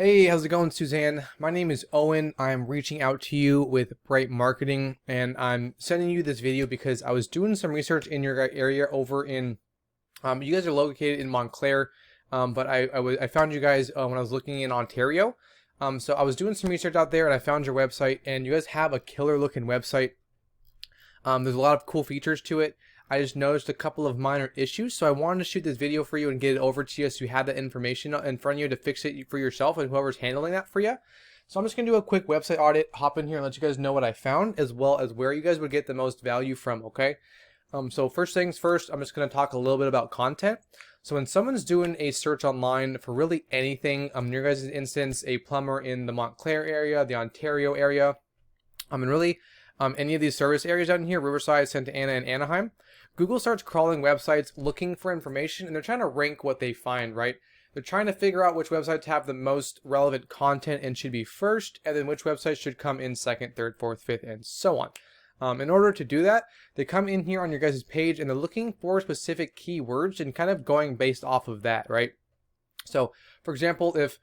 Hey, how's it going, Suzanne? My name is Owen. I'm reaching out to you with Bright Marketing, and I'm sending you this video because I was doing some research in your area over in, you guys are located in Montclair, but I found you guys when I was looking in Ontario. So I was doing some research out there and I found your website, and you guys have a killer looking website. There's a lot of cool features to it. I just noticed a couple of minor issues, so I wanted to shoot this video for you and get it over to you so you had that information in front of you to fix it for yourself and whoever's handling that for you. So I'm just going to do a quick website audit, hop in here and let you guys know what I found, as well as where you guys would get the most value from, okay? So first things first, I'm just going to talk a little bit about content. So when someone's doing a search online for really anything, in your guys' instance, a plumber in the Montclair area, the Ontario area, and really any of these service areas out in here, Riverside, Santa Ana, and Anaheim, Google starts crawling websites looking for information, and they're trying to rank what they find, right? They're trying to figure out which websites have the most relevant content and should be first, and then which websites should come in second, third, fourth, fifth, and so on. In order to do that, they come in here on your guys' page and they're looking for specific keywords and kind of going based off of that, right? So, for example, if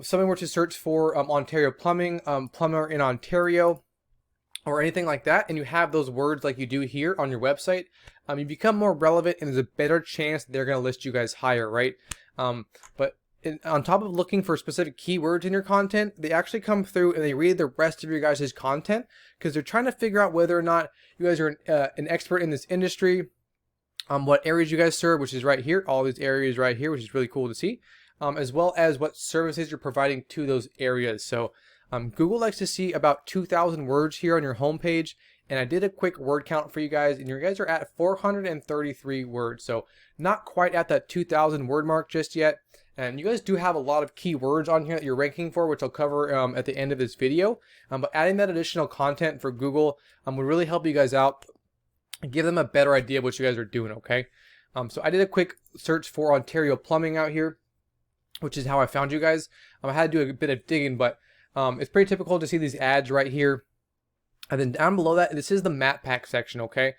someone were to search for Ontario plumbing, plumber in Ontario, or anything like that, and you have those words like you do here on your website, you become more relevant and there's a better chance that they're going to list you guys higher, right? On top of looking for specific keywords in your content, they actually come through and they read the rest of your guys' content because they're trying to figure out whether or not you guys are an expert in this industry, what areas you guys serve, which is right here, all these areas right here, which is really cool to see, as well as what services you're providing to those areas. So Google likes to see about 2,000 words here on your homepage, and I did a quick word count for you guys, and you guys are at 433 words, so not quite at that 2,000 word mark just yet. And you guys do have a lot of keywords on here that you're ranking for, which I'll cover at the end of this video. But adding that additional content for Google would really help you guys out and give them a better idea of what you guys are doing, okay? So I did a quick search for Ontario plumbing out here, which is how I found you guys. I had to do a bit of digging, but it's pretty typical to see these ads right here. And then down below that, this is the map pack section, okay?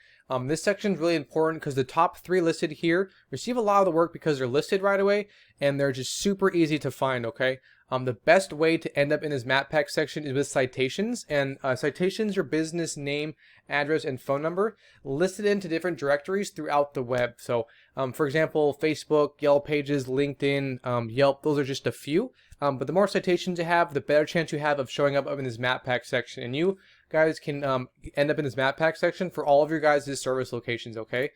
This section is really important because the top 3 listed here receive a lot of the work because they're listed right away and they're just super easy to find, okay? The best way to end up in this map pack section is with citations, and citations, your business name, address, and phone number listed into different directories throughout the web. So, for example, Facebook, Yellow Pages, LinkedIn, Yelp, those are just a few. But the more citations you have, the better chance you have of showing up in this map pack section. And you guys can end up in this map pack section for all of your guys' service locations, okay?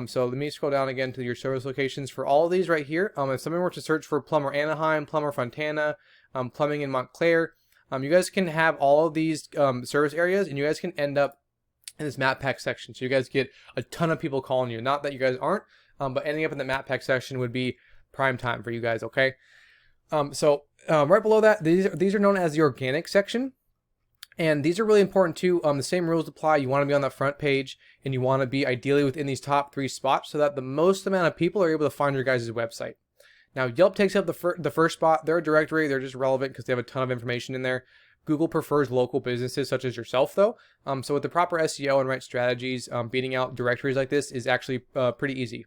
So let me scroll down again to your service locations for all of these right here. If someone were to search for plumber Anaheim, plumber Fontana, plumbing in Montclair, you guys can have all of these service areas, and you guys can end up in this map pack section. So you guys get a ton of people calling you. Not that you guys aren't, but ending up in the map pack section would be prime time for you guys, okay? Right below that, these are known as the organic section. And these are really important too. The same rules apply. You want to be on the front page, and you want to be ideally within these top 3 spots so that the most amount of people are able to find your guys' website. Now, Yelp takes up the first spot. They're a directory. They're just relevant because they have a ton of information in there. Google prefers local businesses such as yourself, though. So with the proper SEO and right strategies, beating out directories like this is actually pretty easy.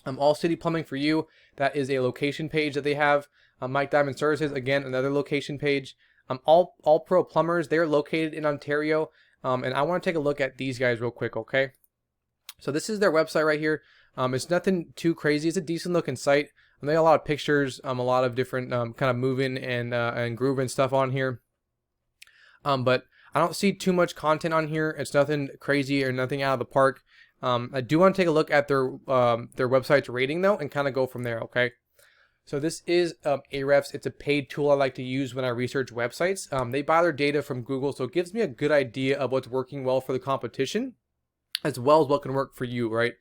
All City Plumbing for You, that is a location page that they have. Mike Diamond Services, again, another location page. All Pro Plumbers, they're located in Ontario, and I want to take a look at these guys real quick, okay? So this is their website right here. It's nothing too crazy. It's a decent looking site. They got a lot of pictures, a lot of different kind of moving and grooving stuff on here. But I don't see too much content on here. It's nothing crazy or nothing out of the park. I do want to take a look at their website's rating though, and kind of go from there, okay? So this is Ahrefs. It's a paid tool I like to use when I research websites. They buy their data from Google, so it gives me a good idea of what's working well for the competition, as well as what can work for you, right?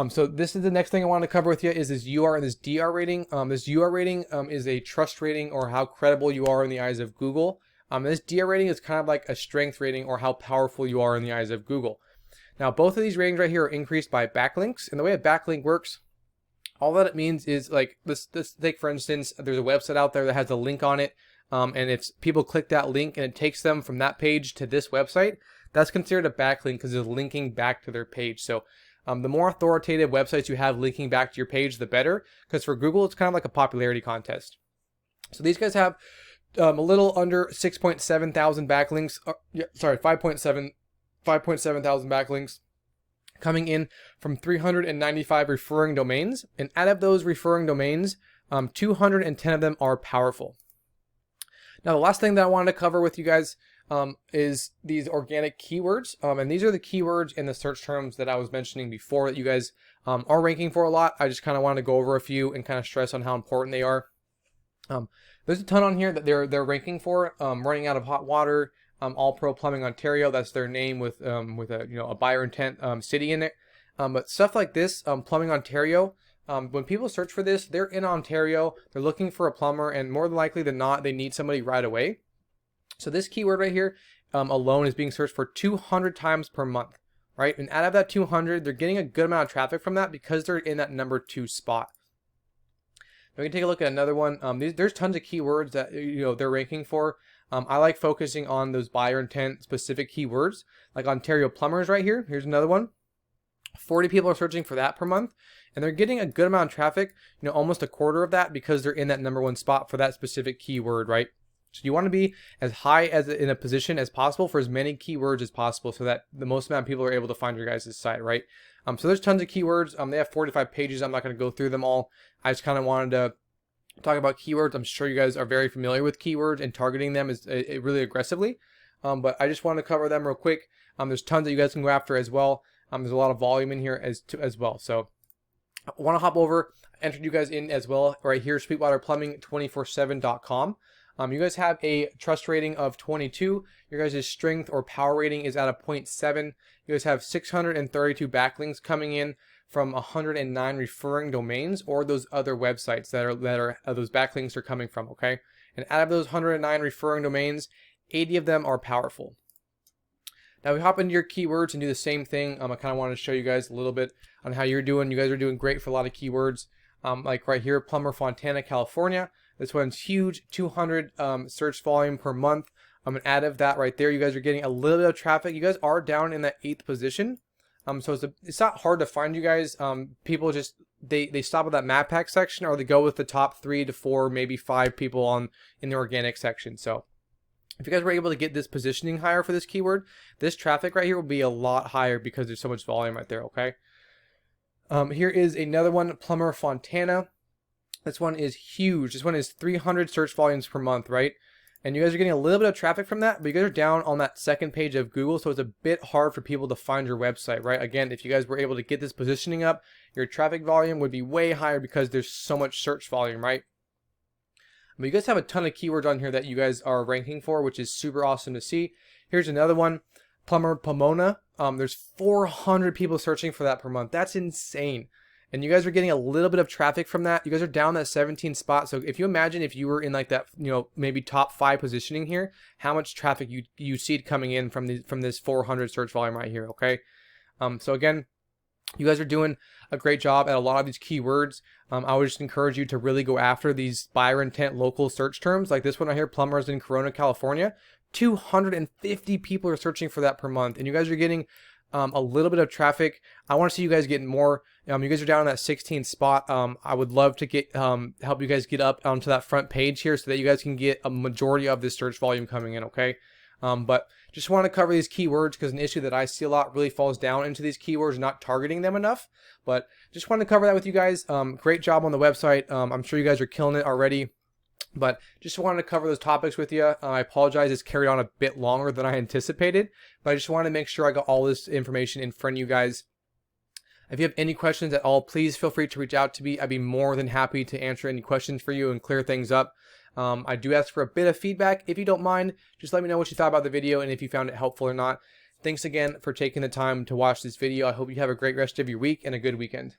So this is the next thing I want to cover with you is this UR and this DR rating. This UR rating is a trust rating, or how credible you are in the eyes of Google. This DR rating is kind of like a strength rating, or how powerful you are in the eyes of Google. Now, both of these ratings right here are increased by backlinks, and the way a backlink works, all that it means is, like, let's take, for instance, there's a website out there that has a link on it, and if people click that link and it takes them from that page to this website, that's considered a backlink because it's linking back to their page. So the more authoritative websites you have linking back to your page, the better, because for Google, it's kind of like a popularity contest. So these guys have a little under 6.7 thousand backlinks. Sorry, 5.7 thousand backlinks coming in from 395 referring domains. And out of those referring domains, 210 of them are powerful. Now, the last thing that I wanted to cover with you guys is these organic keywords. And these are the keywords in the search terms that I was mentioning before that you guys are ranking for a lot. I just kind of want to go over a few and kind of stress on how important they are. There's a ton on here that they're ranking for. Running Out of Hot Water, All Pro Plumbing Ontario. That's their name with a buyer intent city in it. But stuff like this, Plumbing Ontario. When people search for this, they're in Ontario. They're looking for a plumber, and more than likely than not, they need somebody right away. So this keyword right here alone is being searched for 200 times per month, right? And out of that 200, they're getting a good amount of traffic from that because they're in that number 2 spot. We can take a look at another one. There's tons of keywords that they're ranking for. I like focusing on those buyer intent specific keywords, like Ontario plumbers right here. Here's another one. 40 people are searching for that per month, and they're getting a good amount of traffic. Almost a quarter of that because they're in that number 1 spot for that specific keyword, right? So you want to be as high as in a position as possible for as many keywords as possible, so that the most amount of people are able to find your guys' site, right? So there's tons of keywords. They have 45 pages. I'm not going to go through them all. I just kind of wanted to talk about keywords. I'm sure you guys are very familiar with keywords and targeting them is really aggressively. But I just want to cover them real quick. There's tons that you guys can go after as well. There's a lot of volume in here as well. So I want to hop over, entered you guys in as well right here, sweetwaterplumbing247.com. You guys have a trust rating of 22. Your guys' strength or power rating is at a 0.7. You guys have 632 backlinks coming in from 109 referring domains or those other websites that are those backlinks are coming from, okay? And out of those 109 referring domains, 80 of them are powerful. Now we hop into your keywords and do the same thing. I kind of want to show you guys a little bit on how you're doing. You guys are doing great for a lot of keywords. Like right here, Plumber Fontana, California. This one's huge, 200 search volume per month. And out of that right there, you guys are getting a little bit of traffic. You guys are down in that 8th position. So it's not hard to find you guys. People just, they stop at that map pack section, or they go with the top 3 to 4, maybe 5 people in the organic section. So if you guys were able to get this positioning higher for this keyword, this traffic right here will be a lot higher because there's so much volume right there, okay? Here is another one, Plumber Fontana. This one is huge. This one is 300 search volumes per month, right? And you guys are getting a little bit of traffic from that, but you guys are down on that second page of Google, so it's a bit hard for people to find your website, right? Again, if you guys were able to get this positioning up, your traffic volume would be way higher because there's so much search volume, right? But you guys have a ton of keywords on here that you guys are ranking for, which is super awesome to see. Here's another one, Plumber Pomona. There's 400 people searching for that per month. That's insane. And you guys are getting a little bit of traffic from that. You guys are down that 17th spot. So if you imagine if you were in like that, maybe top 5 positioning here, how much traffic you see coming in from this 400 search volume right here, okay? So again, you guys are doing a great job at a lot of these keywords. I would just encourage you to really go after these buyer intent local search terms, like this one right here, plumbers in Corona, California. 250 people are searching for that per month, and you guys are getting a little bit of traffic. I want to see you guys getting more. You guys are down in that 16th spot. I would love to get help you guys get up onto that front page here so that you guys can get a majority of this search volume coming in, okay? But just want to cover these keywords because an issue that I see a lot really falls down into these keywords, not targeting them enough. But just wanted to cover that with you guys. Great job on the website. I'm sure you guys are killing it already. But just wanted to cover those topics with you. I apologize, it's carried on a bit longer than I anticipated, but I just wanted to make sure I got all this information in front of you guys. If you have any questions at all, please feel free to reach out to me. I'd be more than happy to answer any questions for you and clear things up. I do ask for a bit of feedback. If you don't mind, just let me know what you thought about the video and if you found it helpful or not. Thanks again for taking the time to watch this video. I hope you have a great rest of your week and a good weekend.